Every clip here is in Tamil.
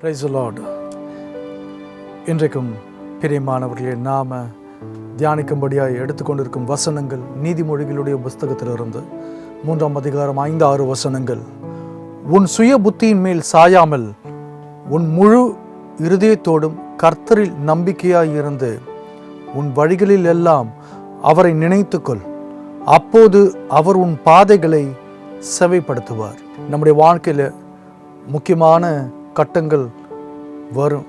Praise the Lord. இன்றைக்கும் பிரியமானவர்களே, நாம் தியானிக்கும்படியாக எடுத்துக்கொண்டிருக்கும் வசனங்கள் நீதிமொழிகளுடைய புஸ்தகத்திலிருந்து 3ஆம் அதிகாரம் 5-6 வசனங்கள். உன் சுய புத்தியின் மேல் சாயாமல் உன் முழு இருதயத்தோடும் கர்த்தரில் நம்பிக்கையாய் இருந்து உன் வழிகளில் எல்லாம் அவரை நினைத்துக்கொள். அப்போது அவர் உன் பாதைகளை செவைப்படுத்துவார். நம்முடைய வாழ்க்கையில் முக்கியமான கட்டங்கள் வரும்,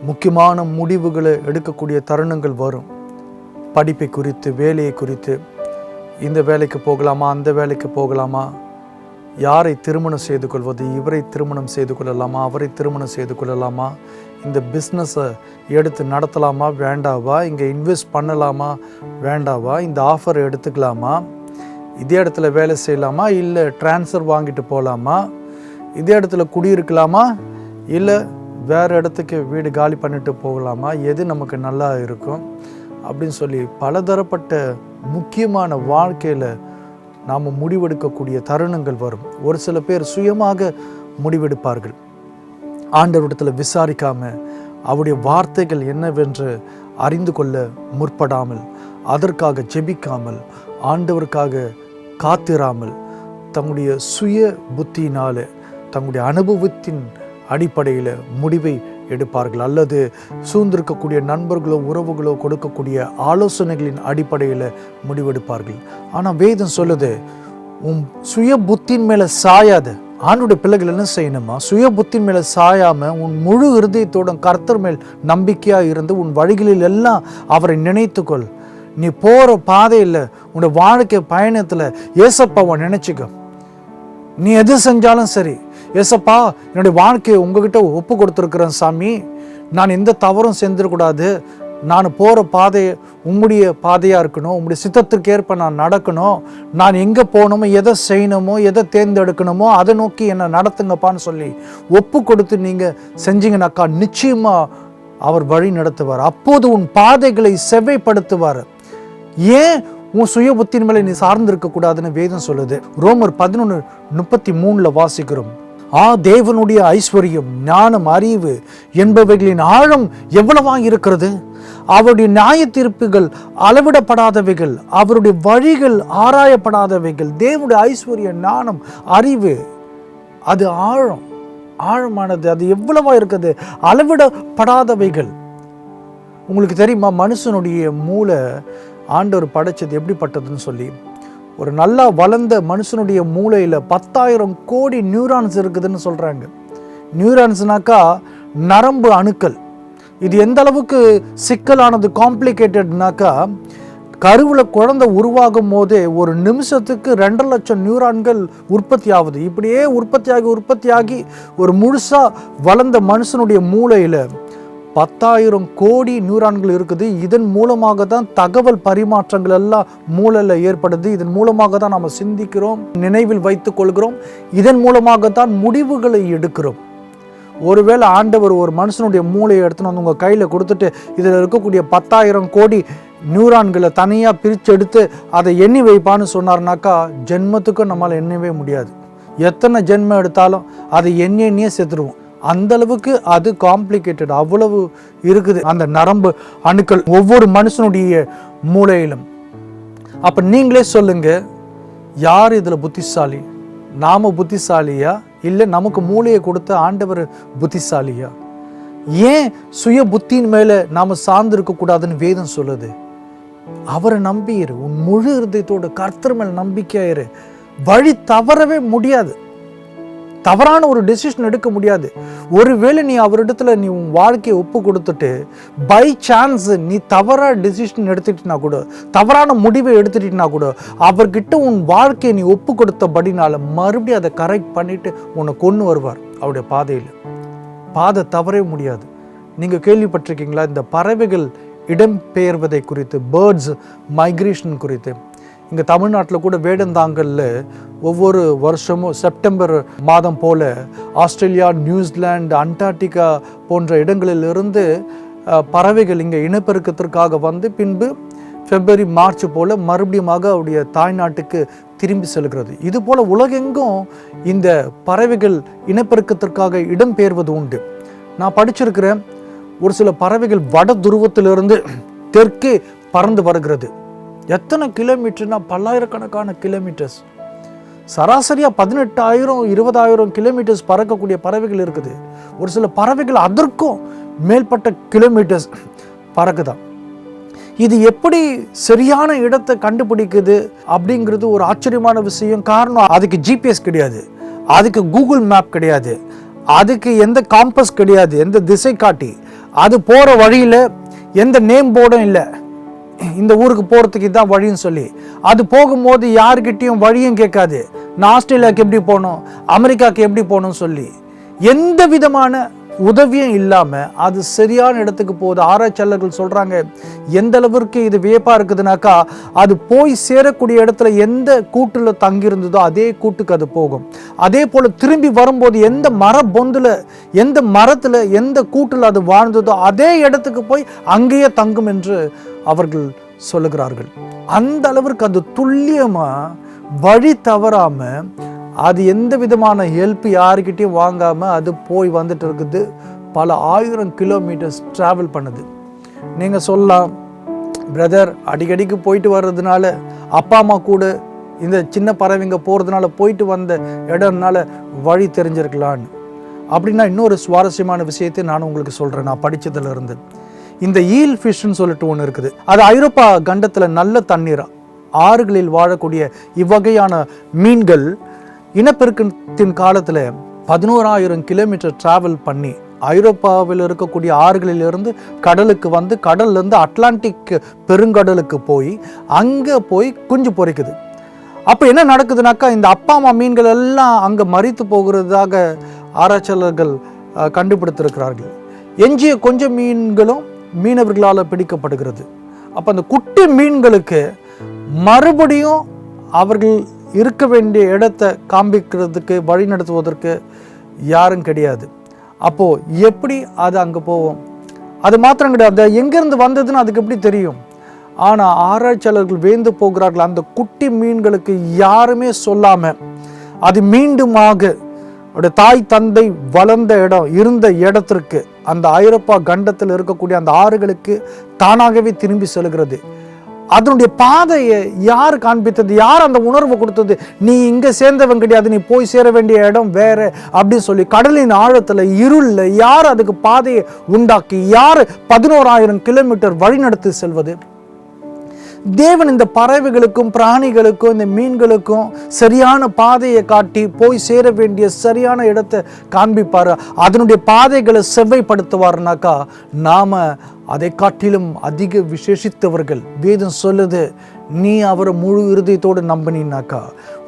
முக்கியமான முடிவுகளை எடுக்கக்கூடிய தருணங்கள் வரும். படிப்பை குறித்து, வேலையை குறித்து, இந்த வேலைக்கு போகலாமா, அந்த வேலைக்கு போகலாமா, யாரை திருமணம் செய்து கொள்வது, இவரை திருமணம் செய்து கொள்ளலாமா, அவரை திருமணம் செய்து கொள்ளலாமா, இந்த பிஸ்னஸை எடுத்து நடத்தலாமா வேண்டாவா, இங்கே இன்வெஸ்ட் பண்ணலாமா வேண்டாவா, இந்த ஆஃபரை எடுத்துக்கலாமா, இதே இடத்துல வேலை செய்யலாமா, இல்லை ட்ரான்ஸ்ஃபர் வாங்கிட்டு போகலாமா, இதே இடத்துல குடியிருக்கலாமா, இல்லை வேறு இடத்துக்கு வீடு காலி பண்ணிட்டு போகலாமா, எது நமக்கு நல்லா இருக்கும் அப்படின்னு சொல்லி பலதரப்பட்ட முக்கியமான வாழ்க்கையில் நாம் முடிவெடுக்கக்கூடிய தருணங்கள் வரும். ஒரு சில பேர் சுயமாக முடிவெடுப்பார்கள், ஆண்டவரிடத்தில் விசாரிக்காமல், அவருடைய வார்த்தைகள் என்னவென்று அறிந்து கொள்ள முற்படாமல், அதற்காக ஜெபிக்காமல், ஆண்டவருக்காக காத்திராமல், தங்களுடைய சுய புத்தியினால், தங்களுடைய அனுபவத்தின் அடிப்படையில் முடிவை எடுப்பார்கள். அல்லது சூழ்ந்திருக்கக்கூடிய நண்பர்களோ உறவுகளோ கொடுக்கக்கூடிய ஆலோசனைகளின் அடிப்படையில் முடிவெடுப்பார்கள். ஆனால் வேதம் சொல்லுது, உன் சுய புத்தியின் மேலே சாயாத. ஆண்டுடைய பிள்ளைகள் என்ன செய்யணுமா? சுய புத்தின் மேலே சாயாமல் உன் முழு இருதயத்தோட கர்த்தர் மேல் நம்பிக்கையாக இருந்து உன் வழிகளில் எல்லாம் அவரை நினைத்துக்கொள். நீ போகிற பாதையில், உன்னோட வாழ்க்கை பயணத்தில் ஏசப்பாவை நினச்சிக்க. நீ எது செஞ்சாலும் சரி, ஏசப்பா என்னுடைய வாழ்க்கையை உங்ககிட்ட ஒப்பு கொடுத்துருக்குறேன் சாமி, நான் எந்த தவறும் செஞ்சிடக்கூடாது, நான் போகிற பாதை உம்முடைய பாதையாக இருக்கணும், உம்முடைய சித்தத்திற்கு ஏற்ப நான் நடக்கணும், நான் எங்கே போகணுமோ, எதை செய்யணுமோ, எதை தேர்ந்தெடுக்கணுமோ அதை நோக்கி என்னை நடத்துங்கப்பான்னு சொல்லி ஒப்பு கொடுத்து நீங்கள் செஞ்சீங்கன்னாக்கா நிச்சயமாக அவர் வழி நடத்துவார். அப்போது உன் பாதைகளை செவ்வைப்படுத்துவார். ஏன் உன் சுய புத்தின் மேலே நீ சார்ந்திருக்க கூடாதுன்னு வேதம் சொல்லுது. ரோமர் 11:33 வாசிக்கிறோம். தேவனுடைய ஐஸ்வர்யம், ஞானம், அறிவு என்பவைகளின் ஆழம் எவ்வளவா இருக்கிறது. அவருடைய நியாய தீர்ப்புகள் அளவிடப்படாதவைகள், அவருடைய வழிகள் ஆராயப்படாதவைகள். தேவனுடைய ஐஸ்வர்யம், ஞானம், அறிவு அது ஆழமானது. அது எவ்வளவா இருக்குது, அளவிடப்படாதவைகள். உங்களுக்கு தெரியுமா, மனுஷனுடைய மூளை ஆண்டவர் படைச்சது எப்படிப்பட்டதுன்னு சொல்லி? ஒரு நல்லா வளர்ந்த மனுஷனுடைய மூளையில் 10,000 கோடி நியூரான்ஸ் இருக்குதுன்னு சொல்கிறாங்க. நியூரான்ஸ்னாக்கா நரம்பு அணுக்கள். இது எந்த அளவுக்கு சிக்கலானது, காம்ப்ளிகேட்டட்னாக்கா, கருவில் குழந்தை உருவாகும் போதே ஒரு நிமிஷத்துக்கு 2 லட்சம் நியூரான்கள் உற்பத்தி ஆகுது. இப்படியே உற்பத்தியாகி ஒரு முழுசாக வளர்ந்த மனுஷனுடைய மூளையில் 10,000 கோடி நியூரான்கள் இருக்குது. இதன் மூலமாக தான் தகவல் பரிமாற்றங்கள் எல்லாம் மூளையில் ஏற்படுது. இதன் மூலமாக தான் நம்ம சிந்திக்கிறோம், நினைவில் வைத்துக் கொள்கிறோம். இதன் மூலமாக தான் முடிவுகளை எடுக்கிறோம். ஒருவேளை ஆண்டவர் ஒரு மனுஷனுடைய மூளையை எடுத்துன்னு வந்து உங்கள் கையில் கொடுத்துட்டு இதில் இருக்கக்கூடிய 10,000 கோடி நியூரான்களை தனியாக பிரித்து எடுத்து அதை எண்ணி வைப்பான்னு சொன்னார்னாக்கா ஜென்மத்துக்கும் நம்மளால் எண்ணவே முடியாது. எத்தனை ஜென்மம் எடுத்தாலும் அதை எண்ணியே சேர்த்துருவோம். அந்த அளவுக்கு அது காம்ப்ளிகேட்டட், அவ்வளவு இருக்குது அந்த நரம்பு அணுக்கள் ஒவ்வொரு மனுஷனுடைய மூளையிலும். அப்போ நீங்களே சொல்லுங்க, யார் இதில் புத்திசாலி? நாம புத்திசாலியா, இல்லை நமக்கு மூளையை கொடுத்த ஆண்டவர் புத்திசாலியா? ஏன் சுய புத்தியின் மேலே நாம் சார்ந்திருக்க கூடாதுன்னு வேதம் சொல்லுது. அவரை நம்பியிரு, உன் முழு இருதயத்தோட கர்த்தர் மேல் நம்பிக்கையாயிரு. வழி தவறவே முடியாது, தவறான ஒரு டெசிஷன் எடுக்க முடியாது. ஒருவேளை நீ அவரிடத்துல நீ உன் வாழ்க்கையை ஒப்பு கொடுத்துட்டு பை சான்ஸ் நீ தவறான டெசிஷன் எடுத்துட்டினா கூட, தவறான முடிவை எடுத்துட்டினா கூட, அவர்கிட்ட உன் வாழ்க்கையை நீ ஒப்பு கொடுத்தபடினால மறுபடியும் அதை கரெக்ட் பண்ணிட்டு உன்னை கொண்டு வருவார் அவருடைய பாதையில். பாதை தவறவே முடியாது. நீங்கள் கேள்விப்பட்டிருக்கீங்களா இந்த பறவைகள் இடம்பெயர்வதை குறித்து, பேர்ட்ஸ் மைக்ரேஷன் குறித்து? இங்கே தமிழ்நாட்டில் கூட வேடந்தாங்கல்ல ஒவ்வொரு வருஷமும் செப்டம்பர் மாதம் போல் ஆஸ்திரேலியா, நியூசிலாந்து, அண்டார்டிகா போன்ற இடங்களிலிருந்து பறவைகள் இங்கே இனப்பெருக்கத்திற்காக வந்து பின்பு பிப்ரவரி, மார்ச் போல் மறுபடியும் அவருடைய தாய்நாட்டுக்கு திரும்பி செல்கிறது. இது போல் உலகெங்கும் இந்த பறவைகள் இனப்பெருக்கத்திற்காக இடம்பெயர்வது உண்டு. நான் படிச்சிருக்கிறேன், ஒரு சில பறவைகள் வட துருவத்திலிருந்து தெற்கே பறந்து வருகிறது. எத்தனை கிலோமீட்டர்னா பல்லாயிரக்கணக்கான கிலோமீட்டர்ஸ். சராசரியாக 18,000 20,000 கிலோமீட்டர்ஸ் பறக்கக்கூடிய பறவைகள் இருக்குது. ஒரு சில பறவைகள் அதற்கும் மேற்பட்ட கிலோமீட்டர்ஸ் பறக்குதான். இது எப்படி சரியான இடத்தை கண்டுபிடிக்குது அப்படிங்கிறது ஒரு ஆச்சரியமான விஷயம். காரணம், அதுக்கு ஜிபிஎஸ் கிடையாது, அதுக்கு கூகுள் மேப் கிடையாது, அதுக்கு எந்த காம்பஸ் கிடையாது, எந்த திசை காட்டி. அது போகிற வழியில் எந்த நேம் போர்டும் இல்லை, இந்த ஊருக்கு போகிறதுக்கு இதுதான் வழின்னு சொல்லி. அது போகும்போது யாருக்கிட்டையும் வழியும் கேட்காது, நான் ஆஸ்திரேலியாவுக்கு எப்படி போகணும், அமெரிக்காவுக்கு எப்படி போகணும்னு சொல்லி எந்த விதமான உதவியும் இல்லாமல் அது சரியான இடத்துக்கு போகுது. ஆராய்ச்சியாளர்கள் சொல்கிறாங்க, எந்த அளவிற்கு இது வியப்பாக இருக்குதுனாக்கா, அது போய் சேரக்கூடிய இடத்துல எந்த கூட்டில் தங்கியிருந்ததோ அதே கூட்டுக்கு அது போகும். அதே போல் திரும்பி வரும்போது எந்த மர பொந்தில், எந்த மரத்தில், எந்த கூட்டில் அது வாழ்ந்ததோ அதே இடத்துக்கு போய் அங்கேயே தங்கும் என்று அவர்கள் சொல்லுகிறார்கள். அந்த அளவிற்கு அது துல்லியமாக வழி தவறாமல், அது எந்த விதமான ஹெல்ப் யாருக்கிட்டையும் வாங்காமல் அது போய் வந்துட்டு இருக்குது. பல 1000 கிலோமீட்டர்ஸ் ட்ராவல் பண்ணுது. நீங்கள் சொல்லலாம், பிரதர் அடிக்கடிக்கு போயிட்டு வர்றதுனால, அப்பா அம்மா கூட இந்த சின்ன பறவைங்க போகிறதுனால, போயிட்டு வந்த இடம்னால வழி தெரிஞ்சிருக்கலான்னு. அப்படின்னா இன்னொரு சுவாரஸ்யமான விஷயத்தை நான் உங்களுக்கு சொல்கிறேன். நான் படித்ததில் இருந்து, இந்த ஈல் ஃபிஷ்ன்னு சொல்லிட்டு ஒன்று இருக்குது. அது ஐரோப்பா கண்டத்தில் நல்ல தண்ணீர் ஆறுகளில் வாழக்கூடிய இவ்வகையான மீன்கள் இனப்பெருக்கத்தின் காலத்தில் 11,000 கிலோமீட்டர் டிராவல் பண்ணி ஐரோப்பாவில் இருக்கக்கூடிய ஆறுகளிலிருந்து கடலுக்கு வந்து, கடல்லேருந்து அட்லாண்டிக் பெருங்கடலுக்கு போய் அங்கே போய் குஞ்சு பொறிக்குது. அப்போ என்ன நடக்குதுனாக்கா, இந்த அப்பா அம்மா மீன்கள் எல்லாம் அங்கே மரித்து போகிறதாக ஆராய்ச்சியாளர்கள் கண்டுபிடித்திருக்கிறார்கள். எஞ்சிய கொஞ்சம் மீன்களும் மீனவர்களால் பிடிக்கப்படுகிறது. அப்போ அந்த குட்டி மீன்களுக்கு மறுபடியும் அவர்கள் இருக்க வேண்டிய இடத்தை காண்பிக்கிறதுக்கு, வழி நடத்துவதற்கு யாரும் கிடையாது. அப்போது எப்படி அது அங்கே போவோம்? அது மாத்திரம் கிடையாது, எங்கேருந்து வந்ததுன்னு அதுக்கு எப்படி தெரியும்? ஆனால் ஆராய்ச்சியாளர்கள் வேந்து போகிறார்கள். அந்த குட்டி மீன்களுக்கு யாருமே சொல்லாமல் அது மீண்டுமாக தாய் தந்தை வளர்ந்த இடம், இருந்த இடத்திற்கு, அந்த ஐரோப்பா கண்டத்தில் இருக்கக்கூடிய அந்த ஆறுகளுக்கு தானாகவே திரும்பி செல்கிறது. அதனுடைய பாதையை யார் காண்பித்தது? யார் அந்த உணர்வு கொடுத்தது? நீ இங்கே சேர்ந்தவன் கிடையாது, நீ போய் சேர வேண்டிய இடம் வேற அப்படின்னு சொல்லி கடலின் ஆழத்தில், இருளில் யார் அதுக்கு பாதையை உண்டாக்கி, யார் 11,000 கிலோமீட்டர் வழிநடத்தி செல்வது? தேவன் இந்த பறவைகளுக்கும் பிராணிகளுக்கும் இந்த மீன்களுக்கும் சரியான பாதையை காட்டி போய் சேர வேண்டிய சரியான இடத்தை காண்பிப்பார். அதனுடைய பாதைகளை செவ்வைப்படுத்துவார்னாக்கா நாம் அதை காட்டிலும் அதிக விசேஷித்தவர்கள். வேதம் சொல்லுது, நீ அவரை முழு இருதயத்தோடு நம்பினாக்கா,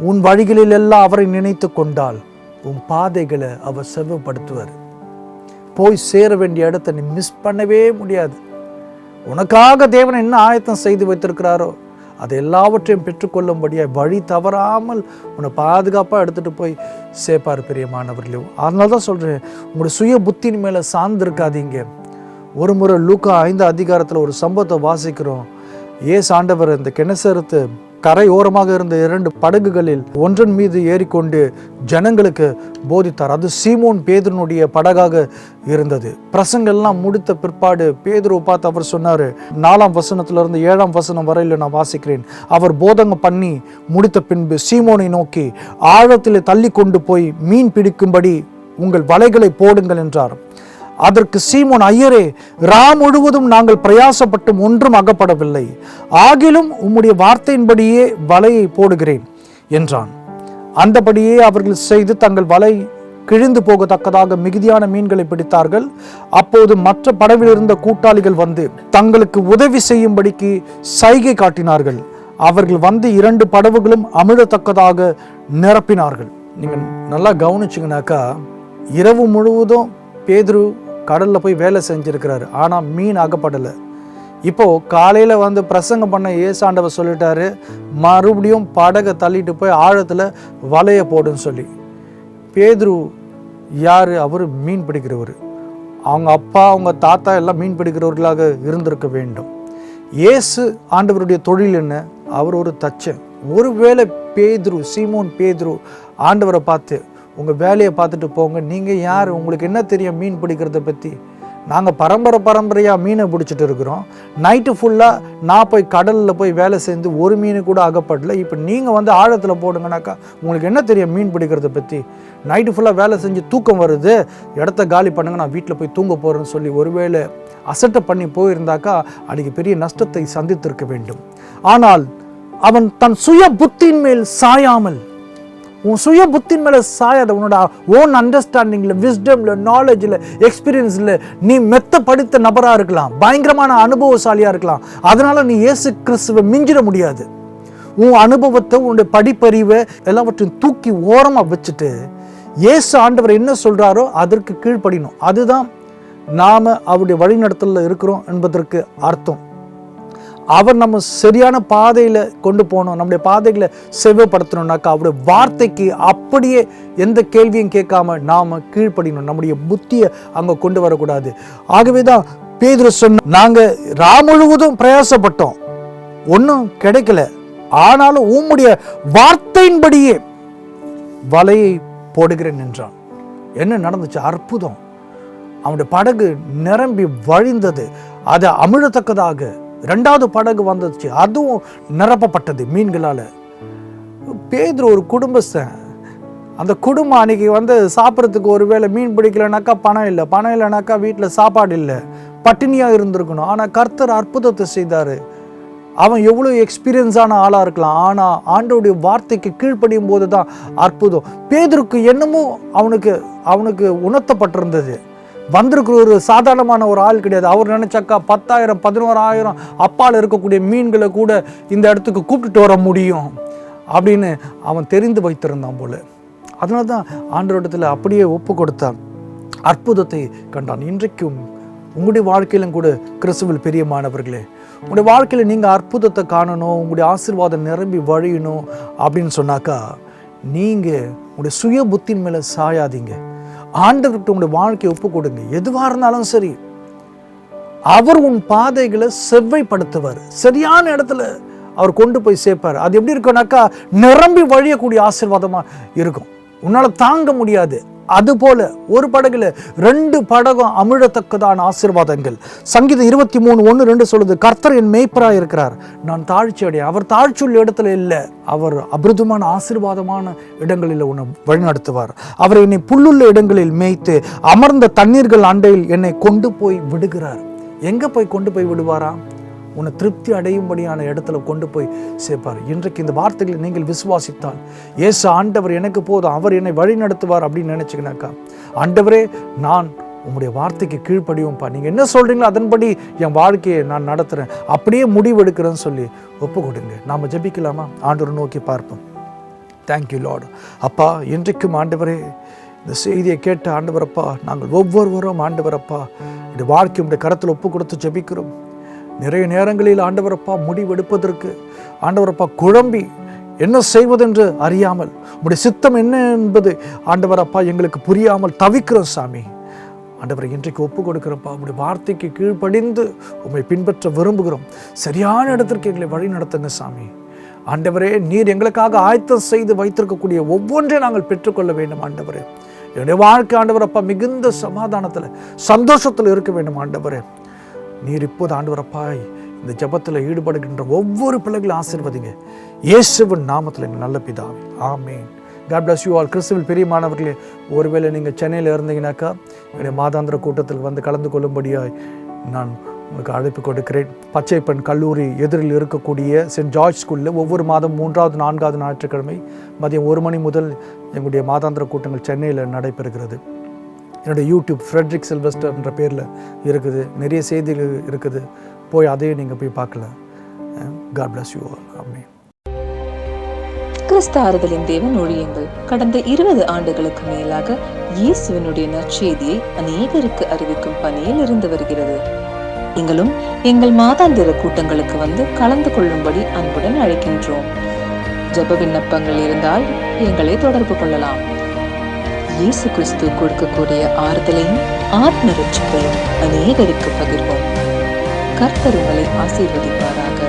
உன் வழிகளில் எல்லாம் அவரை நினைத்து கொண்டால் உன் பாதைகளை அவர் செவ்வைப்படுத்துவார். போய் சேர வேண்டிய இடத்தை நீ மிஸ் பண்ணவே முடியாது. உனக்காக தேவன் என்ன ஆயத்தம் செய்து வைத்திருக்கிறாரோ அது எல்லாவற்றையும் பெற்றுக்கொள்ளும்படியாக வழி தவறாமல் உன்னை பாதுகாப்பாக எடுத்துகிட்டு போய் சேர்ப்பார் பிரியமானவர்களே. அதனால தான் சொல்கிறேன், உங்களுடைய சுய புத்தின் மேலே சார்ந்திருக்காதீங்க. ஒரு முறை லூக்கா 5 அதிகாரத்தில் ஒரு சம்பவத்தை வாசிக்கிறோம். ஏசு ஆண்டவர் இந்த கெனசரத்து கரை ஓரமாக இருந்த 2 படகுகளில் ஒன்றன் மீது ஏறிக்கொண்டு ஜனங்களுக்கு போதித்தார். அது சீமோன் பேதுருனுடைய படகாக இருந்தது. பிரசங்கெல்லாம் முடித்த பிற்பாடு பேதுருவை பார்த்து அவர் சொன்னார், 4ஆம் வசனத்திலிருந்து 7ஆம் வசனம் வரையில் நான் வாசிக்கிறேன். அவர் போதனை பண்ணி முடித்த பின்பு சீமோனை நோக்கி, ஆழத்தில் தள்ளி கொண்டு போய் மீன் பிடிக்கும்படி உங்கள் வலைகளை போடுங்கள் என்றார். அதற்கு சீமோன், ஐயரே, முழுவதும் நாங்கள் பிரயாசப்பட்டும் ஒன்றும் அகப்படவில்லை, ஆகிலும் உம்முடைய வார்த்தையின்படியே வலையை போடுகிறேன் என்றான். அந்தபடியே அவர்கள் செய்து தங்கள் வலை கிழிந்து போகத்தக்கதாக மிகுதியான மீன்களை பிடித்தார்கள். அப்போது மற்ற படவில் இருந்த கூட்டாளிகள் வந்து தங்களுக்கு உதவி செய்யும்படிக்கு சைகை காட்டினார்கள். அவர்கள் வந்து 2 படவுகளும் அமிழத்தக்கதாக நிரப்பினார்கள். நீங்கள் நல்லா கவனிச்சிங்கனாக்கா, இரவு முழுவதும் பேதுரு கடலில் போய் வேலை செஞ்சுருக்கிறாரு, ஆனால் மீன் அகப்படலை. இப்போது காலையில் வந்து பிரசங்கம் பண்ண ஏசாண்டவர் சொல்லிட்டாரு, மறுபடியும் படகை தள்ளிட்டு போய் ஆழத்தில் வலையை போடுன்னு சொல்லி. பேதுரு யார்? அவர் மீன் பிடிக்கிறவர். அவங்க அப்பா, அவங்க தாத்தா எல்லாம் மீன் பிடிக்கிறவர்களாக இருந்திருக்க வேண்டும். இயேசு ஆண்டவருடைய தொழில் என்ன? அவர் ஒரு தச்சன். ஒருவேளை பேதுரு, சீமோன் பேதுரு ஆண்டவரை பார்த்து, உங்கள் வேலையை பார்த்துட்டு போங்க. நீங்கள் யார்? உங்களுக்கு என்ன தெரியும் மீன் பிடிக்கிறத பற்றி? நாங்கள் பரம்பரையாக மீனை பிடிச்சிட்டு இருக்கிறோம். நைட்டு ஃபுல்லாக நான் போய் கடலில் போய் வேலை செஞ்சு ஒரு மீன் கூட அகப்படல. இப்போ நீங்கள் வந்து ஆழத்தில் போடுங்கனாக்கா உங்களுக்கு என்ன தெரியும் மீன் பிடிக்கிறத பற்றி? நைட்டு ஃபுல்லாக வேலை செஞ்சு தூக்கம் வருது, இடத்த காலி பண்ணுங்க, நான் வீட்டில் போய் தூங்க போகிறேன்னு சொல்லி ஒருவேளை அசட்டை பண்ணி போயிருந்தாக்கா அன்றைக்கி பெரிய நஷ்டத்தை சந்தித்திருக்க வேண்டும். ஆனால் அவன் தன் சுய புத்தின் மேல் சாயாமல், உன் சுய புத்தின் மேலே சாயாத, உன்னோட ஓன் அண்டர்ஸ்டாண்டிங்கில், விஸ்டமில், நாலேஜில், எக்ஸ்பீரியன்ஸில் நீ மெத்த படித்த நபராக இருக்கலாம், பயங்கரமான அனுபவசாலியாக இருக்கலாம். அதனால் நீ இயேசு கிறிஸ்துவை மிஞ்சிட முடியாது. உன் அனுபவத்தை, உன்னுடைய படிப்பறிவை எல்லாவற்றையும் தூக்கி ஓரமாக வச்சுட்டு இயேசு ஆண்டவர் என்ன சொல்கிறாரோ அதற்கு கீழ்ப்படியணும். அதுதான் நாம் அவருடைய வழிநடத்தலில் இருக்கிறோம் என்பதற்கு அர்த்தம். அவர் நம்ம சரியான பாதையில் கொண்டு போகணும், நம்முடைய பாதைகளை செவ்வாய்ப்படுத்தணும்னாக்கா அவருடைய வார்த்தைக்கு அப்படியே எந்த கேள்வியும் கேட்காம நாம் கீழ்ப்படியணும். நம்முடைய புத்தியை அங்கே கொண்டு வரக்கூடாது. ஆகவே தான் பேதுரு சொன்ன, நாங்கள் முழுவதும் பிரயாசப்பட்டோம், ஒன்றும் கிடைக்கல, ஆனாலும் உம்முடைய வார்த்தையின்படியே வலையை போடுகிறேன் என்றான். என்ன நடந்துச்சு? அற்புதம். அவனுடைய படகு நிரம்பி வழிந்தது, அதை அமிழத்தக்கதாக. ரெண்டாவது படகு வந்துச்சு, அதுவும் நிரப்பப்பட்டது மீன்களால். பேதுரு ஒரு குடும்பஸ்தன். அந்த குடும்பம் அன்னைக்கு வந்து சாப்பிட்றதுக்கு ஒருவேளை மீன் பிடிக்கலனாக்கா பணம் இல்லைனாக்கா வீட்டில் சாப்பாடு இல்லை, பட்டினியாக இருந்திருக்கணும். ஆனால் கர்த்தர் அற்புதத்தை செய்தார். அவன் எவ்வளோ எக்ஸ்பீரியன்ஸான ஆளாக இருக்கலாம், ஆனால் ஆண்டவருடைய வார்த்தைக்கு கீழ்ப்படியும் போது தான் அற்புதம். பேதுருக்கு என்னமோ அவனுக்கு உணர்த்தப்பட்டிருந்தது. வந்திருக்கிற ஒரு சாதாரணமான ஒரு ஆள் கிடையாது. அவர் நினைச்சாக்கா 10,000 11,000 அப்பால் இருக்கக்கூடிய மீன்களை கூட இந்த இடத்துக்கு கூப்பிட்டுட்டு வர முடியும் அப்படின்னு அவன் தெரிந்து வைத்திருந்தான் போல. அதனால தான் ஆண்டவரிடத்தில் அப்படியே ஒப்பு கொடுத்தான், அற்புதத்தை கண்டான். இன்றைக்கும் உங்களுடைய வாழ்க்கையிலும் கூட கிறிஸ்துவில் பிரியமானவர்களே, உங்களுடைய வாழ்க்கையில் நீங்கள் அற்புதத்தை காணணும், உங்களுடைய ஆசீர்வாதம் நிரம்பி வழியணும் அப்படின்னு சொன்னாக்கா நீங்கள் உங்களுடைய சுய புத்தின் மேலே சாயாதீங்க. ஆண்டவர்கிட்ட உங்களுடைய வாழ்க்கையை ஒப்பு கொடுங்க. எதுவாக இருந்தாலும் சரி, அவர் உன் பாதைகளை செவ்வாய்ப்படுத்துவார், சரியான இடத்துல அவர் கொண்டு போய் சேர்ப்பார். அது எப்படி இருக்கும்னாக்கா நிரம்பி வழியக்கூடிய ஆசீர்வாதமா இருக்கும், உன்னால தாங்க முடியாது. அதுபோல ஒரு படகுல 2 படகும் அமிழத்தக்கதான ஆசீர்வாதங்கள். சங்கீதம் 23:1-2 சொல்லுது, கர்த்தர் என் மேய்ப்பராக இருக்கிறார், நான் தாழ்ச்சி அடைய. அவர் தாழ்ச்சியுள்ள இடத்துல இல்லை, அவர் அபிருதமான ஆசீர்வாதமான இடங்களில் உன்னை வழிநடத்துவார். அவர் என்னை புல்லுள்ள இடங்களில் மேய்த்து அமர்ந்த தண்ணீர்கள் அண்டையில் என்னை கொண்டு போய் விடுகிறார். எங்க போய் கொண்டு போய் விடுவாரா? உன்னை திருப்தி அடையும்படியான இடத்துல கொண்டு போய் சேர்ப்பார். இன்றைக்கு இந்த வார்த்தைகளை நீங்கள் விசுவாசித்தால், இயேசு ஆண்டவர் எனக்கு போதும், அவர் என்னை வழி நடத்துவார் அப்படின்னு நினைச்சிங்கனாக்கா, ஆண்டவரே நான் உங்களுடைய வார்த்தைக்கு கீழ்ப்படியும்ப்பா, நீங்கள் என்ன சொல்கிறீங்களோ அதன்படி என் வாழ்க்கையை நான் நடத்துகிறேன், அப்படியே முடிவெடுக்கிறேன்னு சொல்லி ஒப்பு கொடுங்க. நாம் ஜெபிக்கலாமா? ஆண்டவரை நோக்கி பார்ப்போம். Thank you Lord. அப்பா, இன்றைக்கும் ஆண்டவரே இந்த செய்தியை கேட்ட ஆண்டவரப்பா, நாங்கள் ஒவ்வொருவரும் ஆண்டவரப்பா இந்த வாழ்க்கையுடைய கரத்தில் ஒப்பு கொடுத்து ஜெபிக்கிறோம். நிறைய நேரங்களில் ஆண்டவரப்பா முடிவெடுப்பதற்கு ஆண்டவரப்பா குழம்பி என்ன செய்வதென்று அறியாமல், உங்களுடைய சித்தம் என்ன என்பது ஆண்டவரப்பா எங்களுக்கு புரியாமல் தவிக்கிறோம் சாமி. ஆண்டவரை இன்றைக்கு ஒப்பு கொடுக்கிறப்பா, உங்களுடைய வார்த்தைக்கு கீழ்ப்படிந்து உண்மை பின்பற்ற விரும்புகிறோம். சரியான இடத்திற்கு எங்களை வழி நடத்துங்க சாமி. ஆண்டவரே, நீர் எங்களுக்காக ஆயத்தம் செய்து வைத்திருக்கக்கூடிய ஒவ்வொன்றையும் நாங்கள் பெற்றுக்கொள்ள வேண்டும். ஆண்டவரே, என்னுடைய வாழ்க்கை ஆண்டவரப்பா மிகுந்த சமாதானத்தில் சந்தோஷத்தில் இருக்க வேண்டும். ஆண்டவரே, நீர் இப்போது ஆண்டவரப்பாய் இந்த ஜெபத்தில் ஈடுபடுகின்ற ஒவ்வொரு பிள்ளைகளும் ஆசீர்வதிங்க. இயேசுவின் நாமத்தில் எங்கள் நல்ல பிதாவே, ஆமேன். God bless you all. கிறிஸ்துவில் பிரியமானவர்களே, ஒருவேளை நீங்கள் சென்னையில் இருந்தீங்கன்னாக்கா என்னுடைய மாதாந்திர கூட்டத்தில் வந்து கலந்து கொள்ளும்படியாய் நான் உங்களுக்கு அழைப்பு கொடுக்கிறேன். பச்சைப்பன் கல்லூரி எதிரில் இருக்கக்கூடிய சென்ட் ஜார்ஜ் ஸ்கூலில் ஒவ்வொரு மாதம் 3வது 4வது ஞாயிற்றுக்கிழமை மதியம் 1 மணி முதல் எங்களுடைய மாதாந்திர கூட்டங்கள் சென்னையில் நடைபெறுகிறது. என்னுடைய யூடியூப் ஃப்ரெட்ரிக் சில்வஸ்டர் என்ற பேரில் இருக்குது, நிறைய செய்திகள் இருக்குது, போய் அதையும் நீங்கள் போய் பார்க்கலாம். God bless you all. ஆமென். கிறிஸ்து ஆறுதலின் தேவன் ஊழியங்கள் கடந்த 20 ஆண்டுகளுக்கு மேலாக இயேசுவினுடைய நற்செய்தியை அநேகருக்கு அறிவிக்கும் பணியில் இருந்து வருகிறது. நீங்களும் எங்கள் மாதாந்திர கூட்டங்களுக்கு வந்து கலந்து கொள்ளும்படி அன்புடன் அழைக்கின்றோம். ஜெப விண்ணப்பங்கள் இருந்தால் எங்களை தொடர்பு கொள்ளலாம். இயேசு கிறிஸ்து கொடுக்கக்கூடிய ஆறுதலையும் ஆத்ம ரட்சிப்பையும் அநேகருக்கு பகிர்வோம். கர்த்தர் உங்களை ஆசீர்வதிப்பாராக.